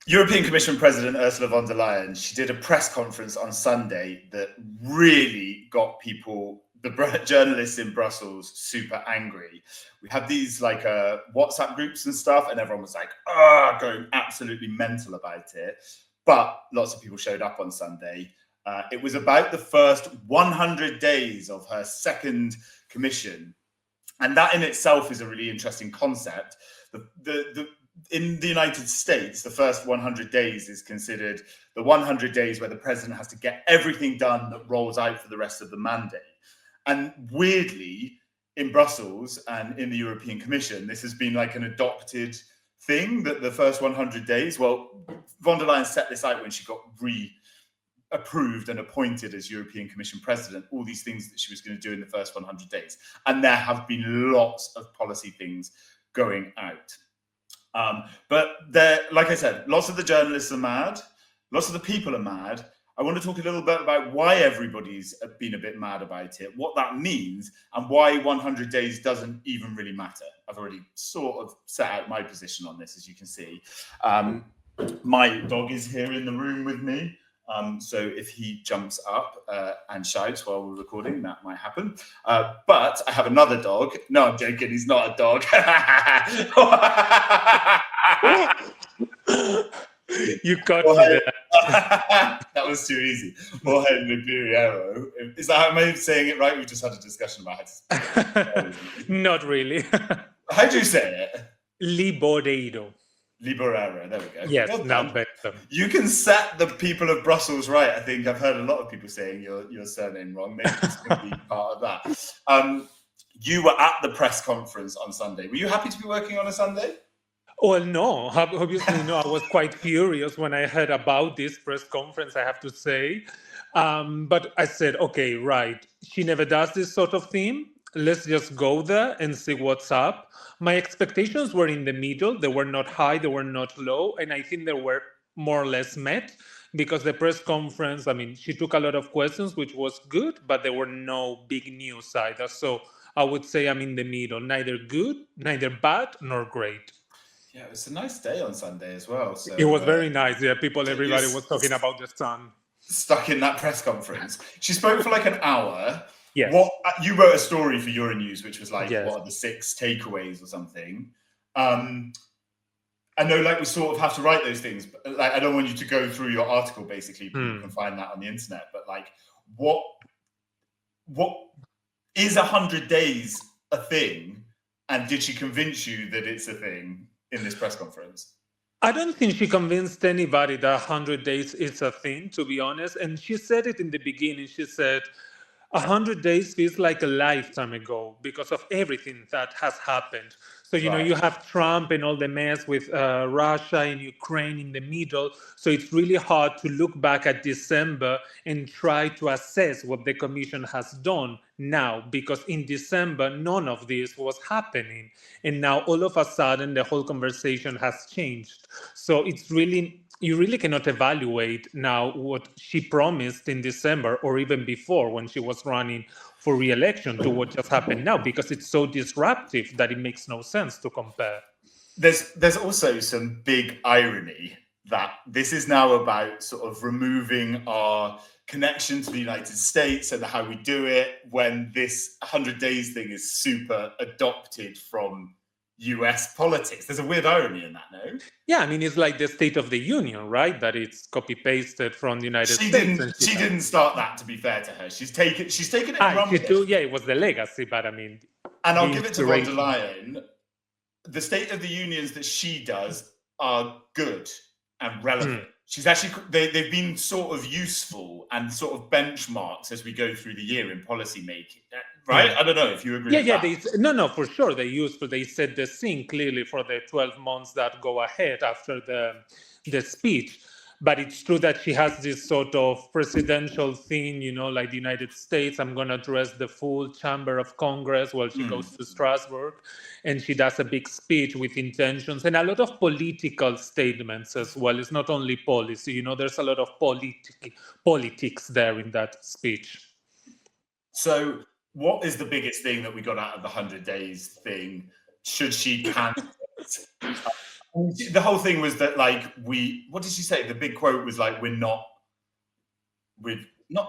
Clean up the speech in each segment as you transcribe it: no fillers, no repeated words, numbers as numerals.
European Commission President Ursula von der Leyen, she did a press conference on Sunday that really got people, the journalists in Brussels, super angry. We had these WhatsApp groups and stuff, and everyone was like, going absolutely mental about it. But lots of people showed up on Sunday. It was about the first 100 days of her second commission. And that in itself is a really interesting concept. In the United States, the first 100 days is considered the 100 days where the president has to get everything done that rolls out for the rest of the mandate. And weirdly, in Brussels and in the European Commission, this has been like an adopted thing, that the first 100 days, well, von der Leyen set this out when she got approved and appointed as European Commission president, all these things that she was going to do in the first 100 days. And there have been lots of policy things going out. But like I said, lots of the journalists are mad, lots of the people are mad. I want to talk a little bit about why everybody's been a bit mad about it, what that means, and why 100 days doesn't even really matter. I've already sort of set out my position on this, as you can see. My dog is here in the room with me. So if he jumps up and shouts while we're recording, that might happen. But I have another dog. No, I'm joking. He's not a dog. You got me there. That was too easy. Jorge Liboreiro. Is that how I'm saying it right? We just had a discussion about it. Not really. How do you say it? Liboreiro. Liboreiro, there we go. Yes, well now better. You can set the people of Brussels right. I think I've heard a lot of people saying your surname wrong. Maybe this could be part of that. You were at the press conference on Sunday. Were you happy to be working on a Sunday? Well, no, obviously no. I was quite furious when I heard about this press conference, I have to say. But I said, okay, right. She never does this sort of thing. Let's just go there and see what's up. My expectations were in the middle. They were not high, they were not low. And I think they were more or less met, because the press conference, she took a lot of questions, which was good, but there were no big news either. So I would say I'm in the middle, neither good, neither bad, nor great. Yeah, it was a nice day on Sunday as well. So, it was very nice. Yeah, everybody was talking about the sun. Stuck in that press conference. She spoke for like an hour. Yes. You wrote a story for Euronews, which was like, yes, what are the 6 takeaways or something? I know, we sort of have to write those things, but I don't want you to go through your article. Basically, you can find that on the internet. But what is 100 days a thing? And did she convince you that it's a thing in this press conference? I don't think she convinced anybody that 100 days is a thing, to be honest. And she said it in the beginning. She said, 100 days feels like a lifetime ago because of everything that has happened. So, you have Trump and all the mess with Russia and Ukraine in the middle. So it's really hard to look back at December and try to assess what the Commission has done now, because in December, none of this was happening. And now all of a sudden, the whole conversation has changed. So you really cannot evaluate now what she promised in December or even before when she was running for re-election to what just happened now, because it's so disruptive that it makes no sense to compare. There's also some big irony that this is now about sort of removing our connection to the United States and how we do it, when this 100 days thing is super adopted from US politics. There's a weird irony in that, no? Yeah, it's like the State of the Union, right? That it's copy-pasted from the United States. She didn't start that, to be fair to her. She's taken it and it was the legacy, but And I'll give it to von der Leyen. The State of the Unions that she does are good and relevant. She's actually, they've been sort of useful and sort of benchmarks as we go through the year in policy making, right? I don't know if you agree with that. No, for sure. They're useful. They set the scene clearly for the 12 months that go ahead after the speech. But it's true that she has this sort of presidential thing, like the United States. I'm going to address the full chamber of Congress while she goes to Strasbourg. And she does a big speech with intentions and a lot of political statements as well. It's not only policy, there's a lot of politics there in that speech. So what is the biggest thing that we got out of the 100 days thing? Should she cancel it? The whole thing was that, like, what did she say? The big quote was like, we're not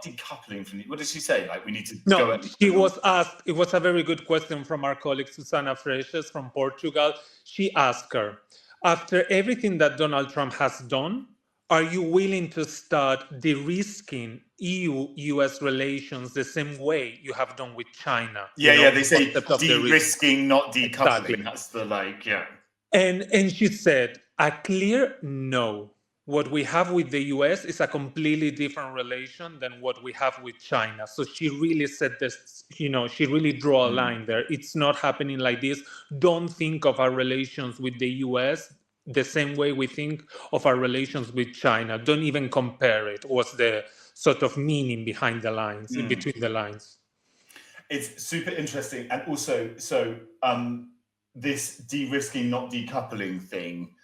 decoupling from what did she say? Like, we need to go No, she was asked, it was a very good question from our colleague Susana Freixas from Portugal. She asked her, after everything that Donald Trump has done, are you willing to start de-risking EU-US relations the same way you have done with China? Yeah, they say concept of de-risking, not decoupling. Exactly. That's the, like, yeah. And she said, a clear no. What we have with the US is a completely different relation than what we have with China. So she really said this, she really drew a line there. It's not happening like this. Don't think of our relations with the US the same way we think of our relations with China. Don't even compare it, was the sort of meaning behind the lines, in between the lines. It's super interesting. And also, this de-risking, not decoupling thing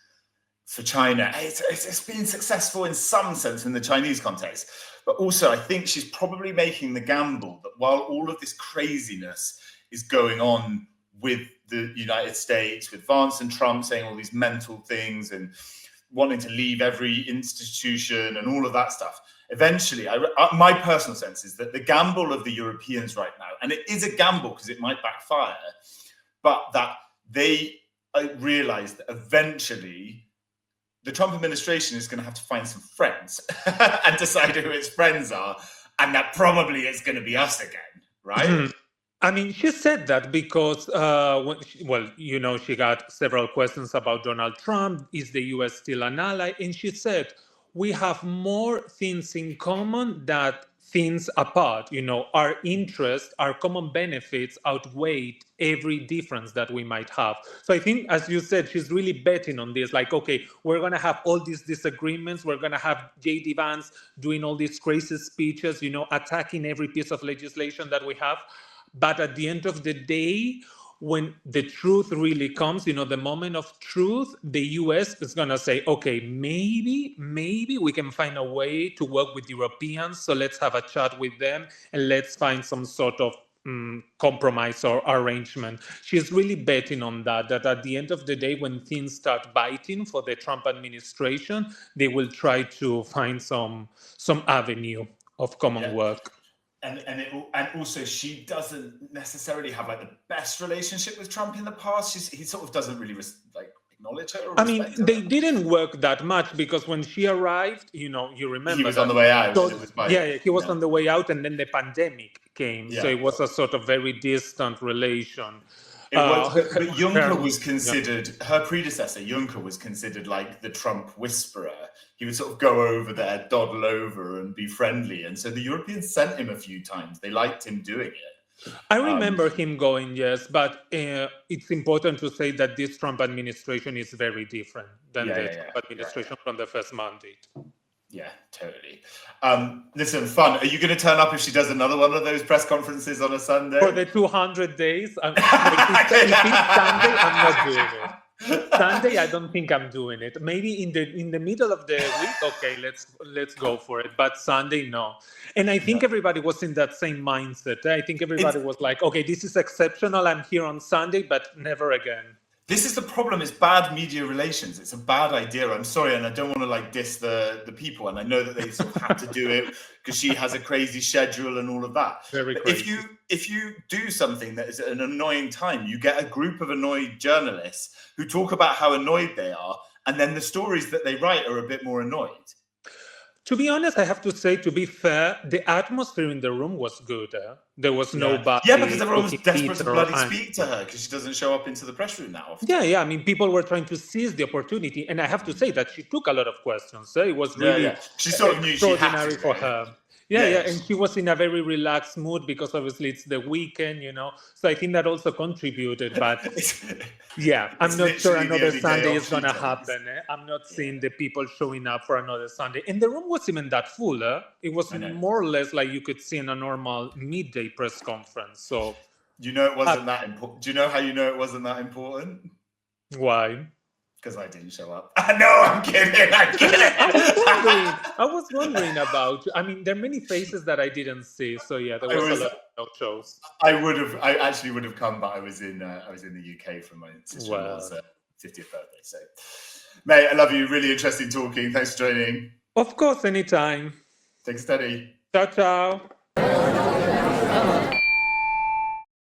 for China, it's been successful in some sense in the Chinese context. But also, I think she's probably making the gamble that while all of this craziness is going on with the United States, with Vance and Trump saying all these mental things and wanting to leave every institution and all of that stuff, eventually, my personal sense is that the gamble of the Europeans right now, and it is a gamble because it might backfire, but that they realize that eventually the Trump administration is going to have to find some friends and decide who its friends are, and that probably it's going to be us again, right? I mean, she said that because, she got several questions about Donald Trump. Is the US still an ally? And she said, we have more things in common than things apart. Our interests, our common benefits outweigh every difference that we might have. So I think, as you said, she's really betting on this. Like, okay, we're going to have all these disagreements. We're going to have J.D. Vance doing all these crazy speeches, attacking every piece of legislation that we have. But at the end of the day, when the truth really comes, the moment of truth, the US is going to say, okay, maybe we can find a way to work with Europeans. So let's have a chat with them and let's find some sort of compromise or arrangement. She's really betting on that at the end of the day, when things start biting for the Trump administration, they will try to find some avenue of common work. And also, she doesn't necessarily have like the best relationship with Trump in the past. He sort of doesn't really acknowledge her. Or they didn't work that much because when she arrived, you remember he was on the way out. So, he was on the way out, and then the pandemic came. So it was a sort of very distant relation. But Juncker was considered, her predecessor, Juncker was considered like the Trump whisperer. He would sort of go over there, dawdle over and be friendly. And so the Europeans sent him a few times. They liked him doing it. I remember him going, yes, but it's important to say that this Trump administration is very different than the Trump administration from the first mandate. Yeah, totally. Listen, fun. Are you going to turn up if she does another one of those press conferences on a Sunday? For the 200 days? If it's Sunday, I'm not doing it. Sunday, I don't think I'm doing it. Maybe in the middle of the week, okay, let's go for it. But Sunday, no. And I think everybody was in that same mindset. I think everybody was like, okay, this is exceptional. I'm here on Sunday, but never again. This is the problem. It's bad media relations. It's a bad idea. I'm sorry, and I don't want to diss the people. And I know that they sort of have to do it because she has a crazy schedule and all of that. Very but crazy. if you do something that is at an annoying time, you get a group of annoyed journalists who talk about how annoyed they are, and then the stories that they write are a bit more annoyed. To be honest, I have to say, to be fair, the atmosphere in the room was good. There was nobody. Yeah, because everyone was desperate to bloody speak to her because she doesn't show up into the press room that often. Yeah. I mean, people were trying to seize the opportunity, and I have to say that she took a lot of questions. It was really She sort of knew extraordinary for her. Yeah, and she was in a very relaxed mood because obviously it's the weekend, So I think that also contributed. But I'm not sure another Sunday is going to happen. I'm not seeing the people showing up for another Sunday. And the room wasn't even that full. It was more or less like you could see in a normal midday press conference. So it wasn't that important. Do you know how you know it wasn't that important? Why? Because I didn't show up. No, I'm kidding. I was wondering about. I mean, there are many faces that I didn't see. So there was a lot of no shows. I actually would have come, but I was in the UK for my sister-in-law's 50th birthday. So Mate, I love you. Really interesting talking. Thanks for joining. Of course, anytime. Take it steady. Ciao, ciao.